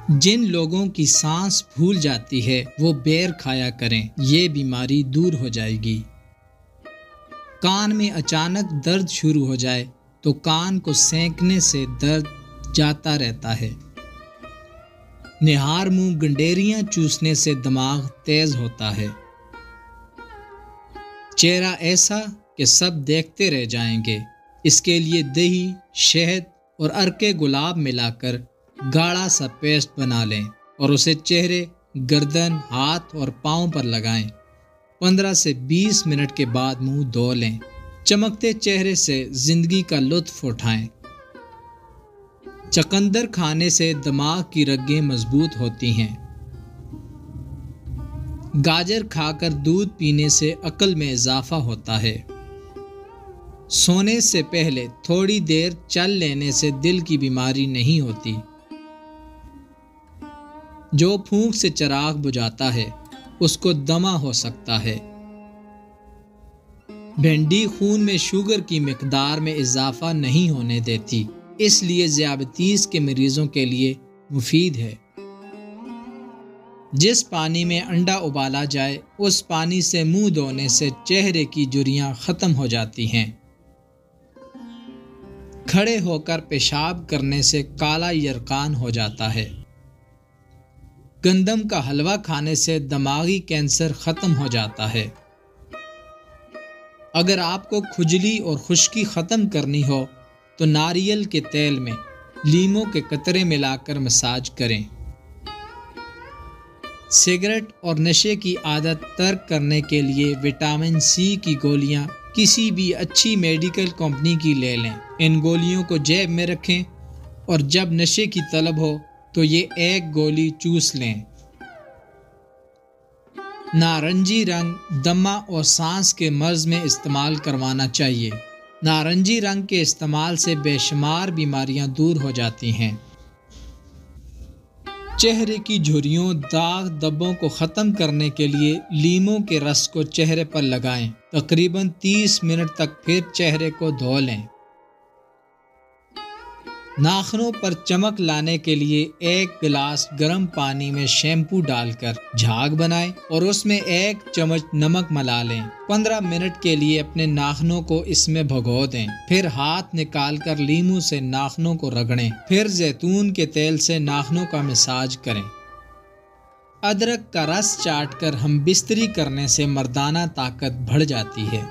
جن لوگوں کی سانس پھول جاتی ہے وہ بیر کھایا کریں، یہ بیماری دور ہو جائے گی۔ کان میں اچانک درد شروع ہو جائے تو کان کو سینکنے سے درد جاتا رہتا ہے۔ نہار منہ گنڈیریاں چوسنے سے دماغ تیز ہوتا ہے۔ چہرہ ایسا کہ سب دیکھتے رہ جائیں گے، اس کے لیے دہی، شہد اور عرق گلاب ملا کر گاڑھا سا پیسٹ بنا لیں اور اسے چہرے، گردن، ہاتھ اور پاؤں پر لگائیں۔ 15 سے 20 منٹ کے بعد منہ دھو لیں۔ چمکتے چہرے سے زندگی کا لطف اٹھائیں۔ چقندر کھانے سے دماغ کی رگیں مضبوط ہوتی ہیں۔ گاجر کھا کر دودھ پینے سے عقل میں اضافہ ہوتا ہے۔ سونے سے پہلے تھوڑی دیر چل لینے سے دل کی بیماری نہیں ہوتی۔ جو پھونک سے چراغ بجھاتا ہے اس کو دمہ ہو سکتا ہے۔ بھنڈی خون میں شوگر کی مقدار میں اضافہ نہیں ہونے دیتی، اس لیے ذیابیطس کے مریضوں کے لیے مفید ہے۔ جس پانی میں انڈا ابالا جائے اس پانی سے منہ دھونے سے چہرے کی جھریاں ختم ہو جاتی ہیں۔ کھڑے ہو کر پیشاب کرنے سے کالا یرقان ہو جاتا ہے۔ گندم کا حلوہ کھانے سے دماغی کینسر ختم ہو جاتا ہے۔ اگر آپ کو کھجلی اور خشکی ختم کرنی ہو تو ناریل کے تیل میں لیموں کے قطرے ملا کر مساج کریں۔ سگریٹ اور نشے کی عادت ترک کرنے کے لیے وٹامن سی کی گولیاں کسی بھی اچھی میڈیکل کمپنی کی لے لیں۔ ان گولیوں کو جیب میں رکھیں اور جب نشے کی طلب ہو تو یہ ایک گولی چوس لیں۔ نارنجی رنگ دمہ اور سانس کے مرض میں استعمال کروانا چاہیے۔ نارنجی رنگ کے استعمال سے بے شمار بیماریاں دور ہو جاتی ہیں۔ چہرے کی جھریوں، داغ دھبوں کو ختم کرنے کے لیے لیموں کے رس کو چہرے پر لگائیں۔ تقریباً 30 منٹ تک پھر چہرے کو دھو لیں۔ ناخنوں پر چمک لانے کے لیے ایک گلاس گرم پانی میں شیمپو ڈال کر جھاگ بنائیں اور اس میں 1 چمچ نمک ملا لیں۔ 15 منٹ کے لیے اپنے ناخنوں کو اس میں بھگو دیں، پھر ہاتھ نکال کر لیموں سے ناخنوں کو رگڑیں، پھر زیتون کے تیل سے ناخنوں کا مساج کریں۔ ادرک کا رس چاٹ کر ہم بستری کرنے سے مردانہ طاقت بڑھ جاتی ہے۔